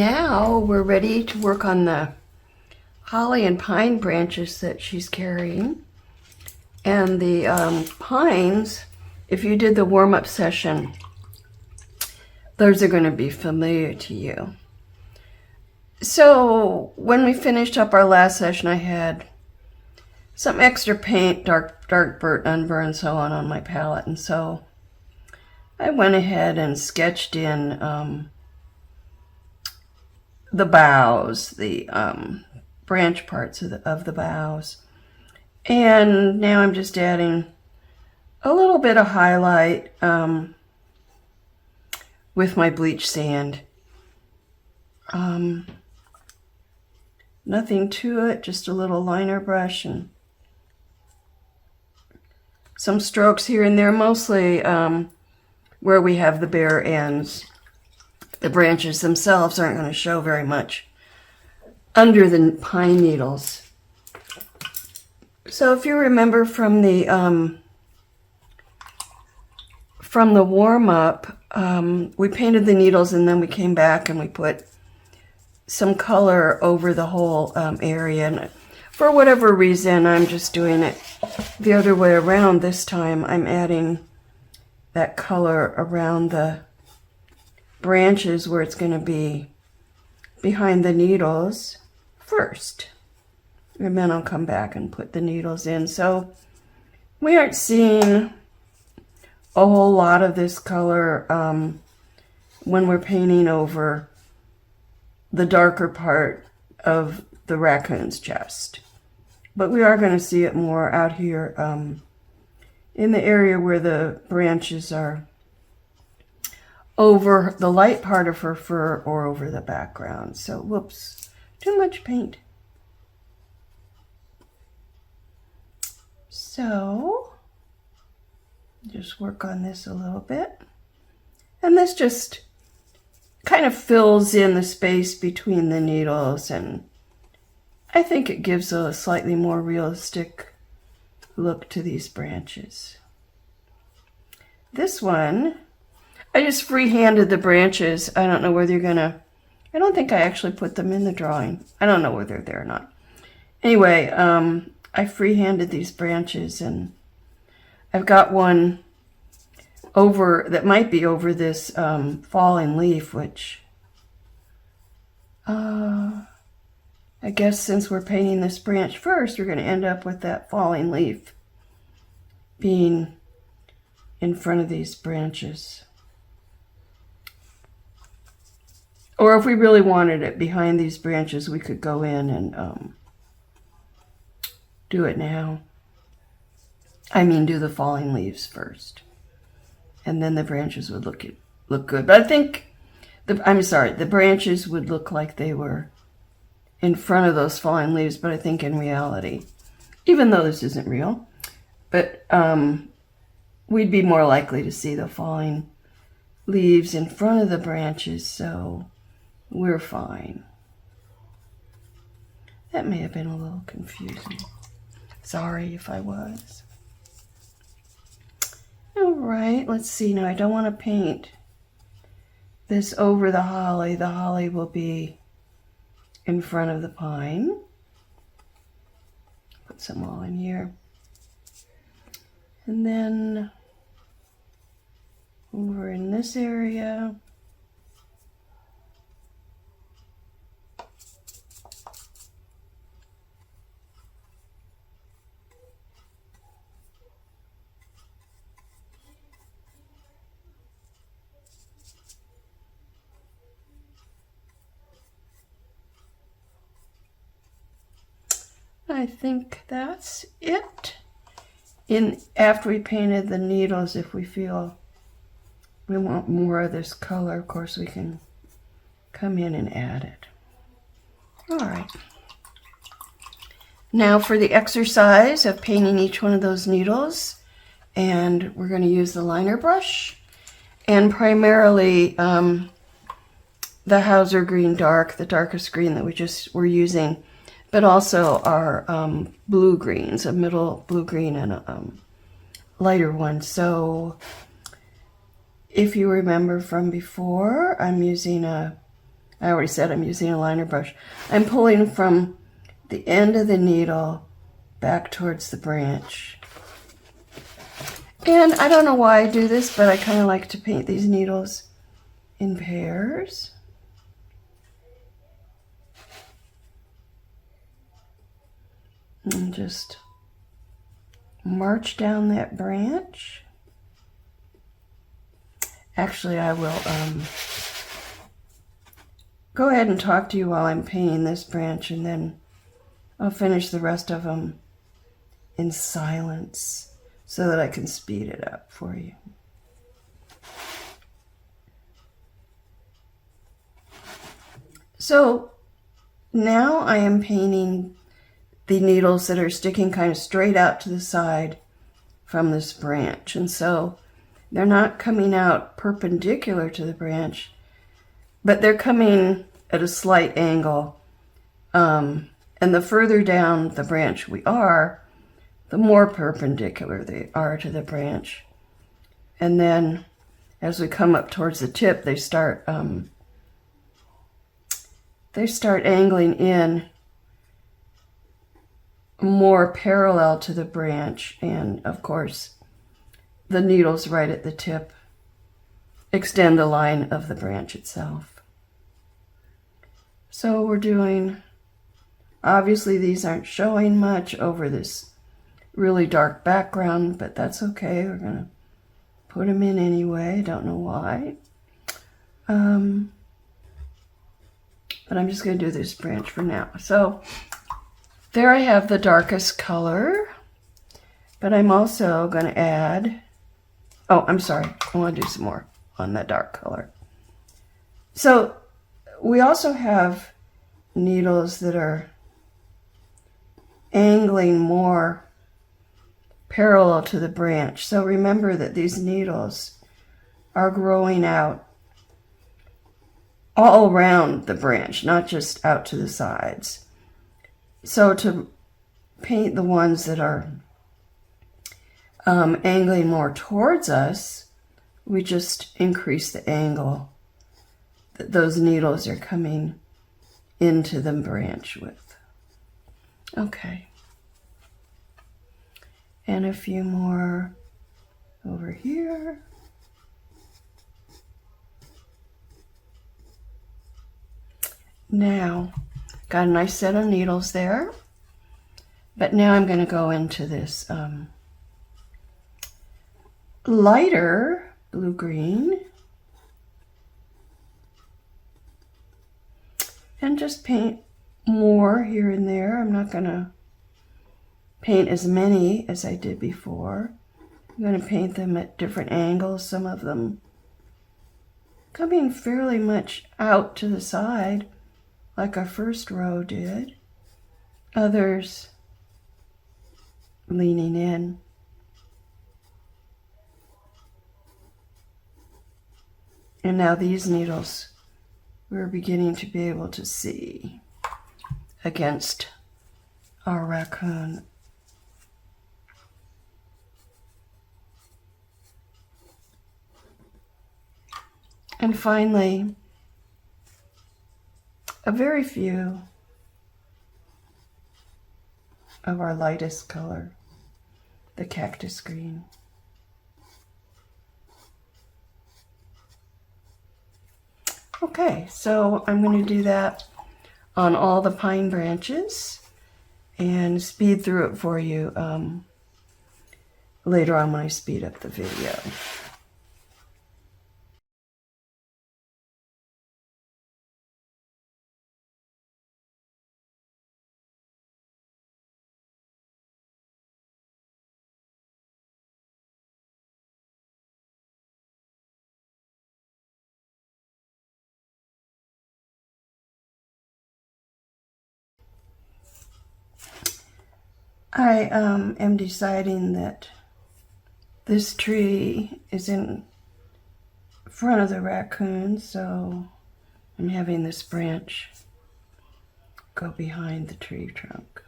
Now we're ready to work on the holly and pine branches that she's carrying. And the pines, if you did the warm-up session, those are going to be familiar to you. So when we finished up our last session, I had some extra paint, dark burnt, umber, and so on my palette. And so I went ahead and sketched in the boughs, the branch parts of the boughs. And now I'm just adding a little bit of highlight with my bleach sand. Nothing to it, just a little liner brush and some strokes here and there, mostly where we have the bare ends. The branches themselves aren't going to show very much under the pine needles. So if you remember from the warm-up, we painted the needles and then we came back and we put some color over the whole area. And for whatever reason, I'm just doing it the other way around this time. I'm adding that color around the branches where it's going to be behind the needles first. And then I'll come back and put the needles in. So we aren't seeing a whole lot of this color when we're painting over the darker part of the raccoon's chest. But we are going to see it more out here in the area where the branches are over the light part of her fur or over the background. So, whoops, too much paint. So, just work on this a little bit. And this just kind of fills in the space between the needles, and I think it gives a slightly more realistic look to these branches. This one, I just freehanded the branches. I don't know whether you're gonna, I don't think I actually put them in the drawing. I don't know whether they're there or not. Anyway, I freehanded these branches, and I've got one over that might be over this falling leaf, which I guess since we're painting this branch first, we're going to end up with that falling leaf being in front of these branches. Or if we really wanted it behind these branches, we could go in and do it now. I mean, do the falling leaves first. And then the branches would look good. But I think, the branches would look like they were in front of those falling leaves, but I think in reality, even though this isn't real, but we'd be more likely to see the falling leaves in front of the branches, so we're fine. That may have been a little confusing. Sorry if I was. All right, let's see. Now, I don't want to paint this over the holly. The holly will be in front of the pine. Put some all in here. And then over in this area, I think that's it. After we painted the needles, if we feel we want more of this color, of course we can come in and add it. All right. Now for the exercise of painting each one of those needles, and we're going to use the liner brush and primarily the Hauser Green Dark, the darkest green that we're using, but also our blue greens, a middle blue green and a lighter one. So if you remember from before, I'm using a I already said I'm using a liner brush. I'm pulling from the end of the needle back towards the branch. And I don't know why I do this, but I kind of like to paint these needles in pairs. And just march down that branch. Actually, I will go ahead and talk to you while I'm painting this branch, and then I'll finish the rest of them in silence so that I can speed it up for you. So now I am painting the needles that are sticking kind of straight out to the side from this branch. And so they're not coming out perpendicular to the branch, but they're coming at a slight angle. And the further down the branch we are, the more perpendicular they are to the branch. And then as we come up towards the tip, they start angling in more parallel to the branch, and of course the needles right at the tip extend the line of the branch itself. So we're doing, obviously these aren't showing much over this really dark background, but that's okay. We're gonna put them in anyway. Don't know why. But I'm just gonna do this branch for now. So there I have the darkest color, but I'm also going to add, oh, I'm sorry, I want to do some more on that dark color. So we also have needles that are angling more parallel to the branch. So remember that these needles are growing out all around the branch, not just out to the sides. So to paint the ones that are angling more towards us, we just increase the angle that those needles are coming into the branch with. Okay. And a few more over here. Now, got a nice set of needles there. But now I'm going to go into this lighter blue-green and just paint more here and there. I'm not going to paint as many as I did before. I'm going to paint them at different angles, some of them coming fairly much out to the side like our first row did. Others leaning in. And now these needles we're beginning to be able to see against our raccoon. And finally, a very few of our lightest color, the cactus green. Okay, so I'm going to do that on all the pine branches and speed through it for you later on when I speed up the video. I am deciding that this tree is in front of the raccoon, so I'm having this branch go behind the tree trunk.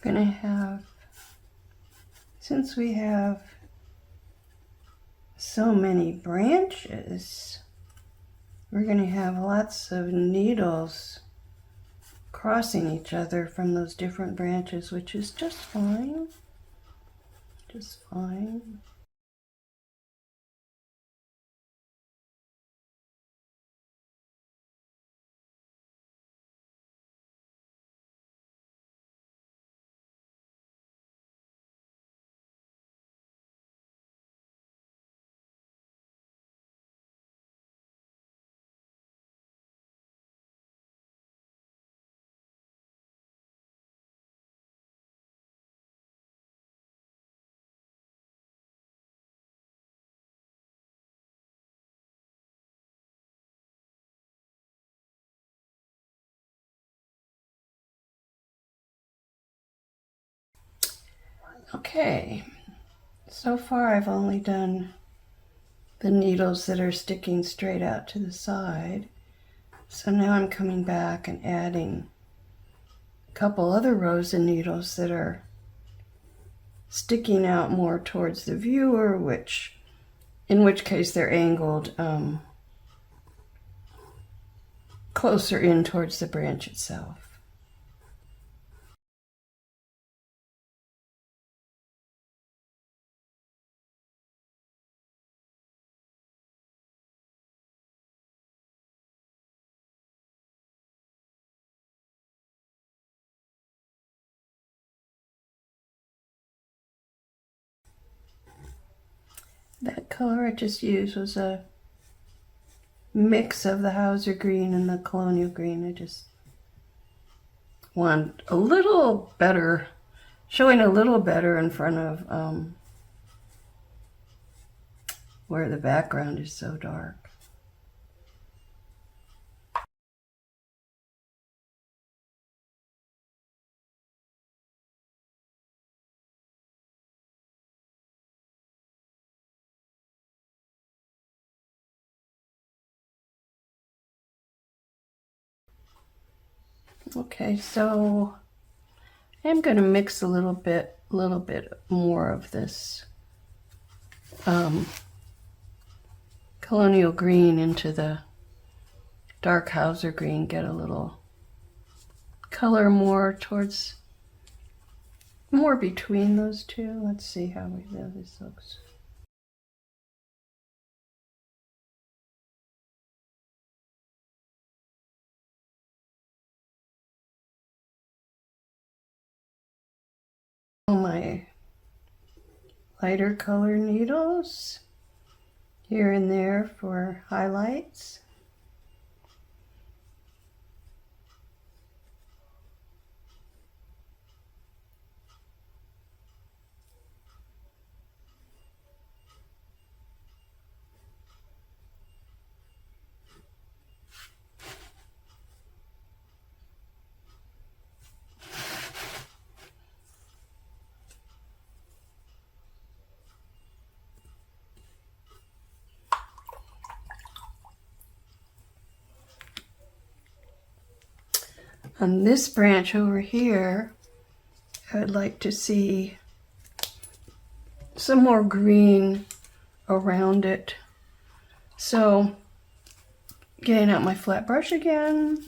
We're going to have, since we have so many branches, we're going to have lots of needles crossing each other from those different branches, which is just fine. Just fine. Okay, so far I've only done the needles that are sticking straight out to the side. So now I'm coming back and adding a couple other rows of needles that are sticking out more towards the viewer, in which case they're angled closer in towards the branch itself. That color I just used was a mix of the Hauser green and the colonial green. I just want a little better, showing a little better in front of where the background is so dark. Okay, so I'm going to mix a little bit more of this colonial green into the dark Hauser green, get a little color more between those two. Let's see how this looks. My lighter color needles here and there for highlights. On this branch over here, I would like to see some more green around it. So, getting out my flat brush again,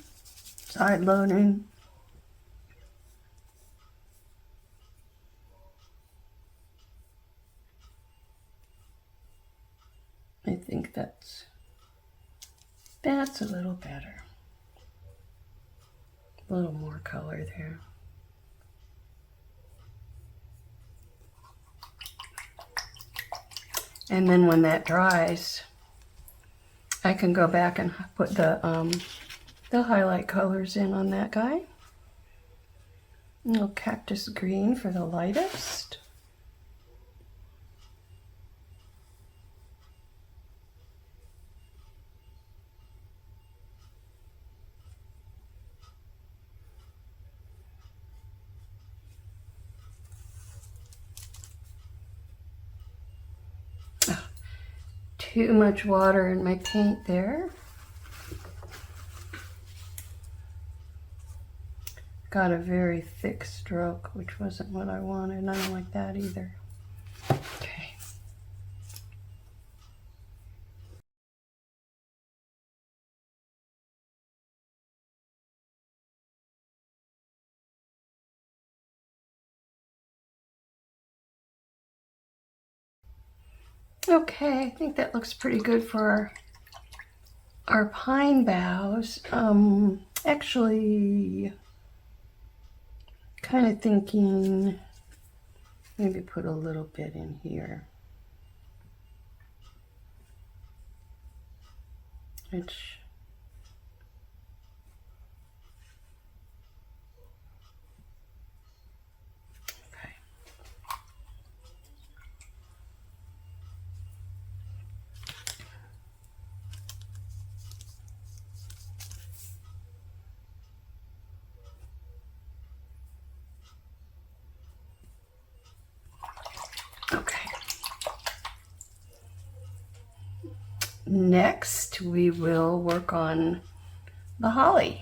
side loading. I think that's a little better. A little more color there. And then when that dries, I can go back and put the highlight colors in on that guy. A little cactus green for the lightest. Too much water in my paint there. got a very thick stroke, which wasn't what I wanted. I don't like that either. Okay. Okay, I think that looks pretty good for our pine boughs. Actually, kind of thinking maybe put a little bit in here. Which, okay. Okay. Next, we will work on the holly.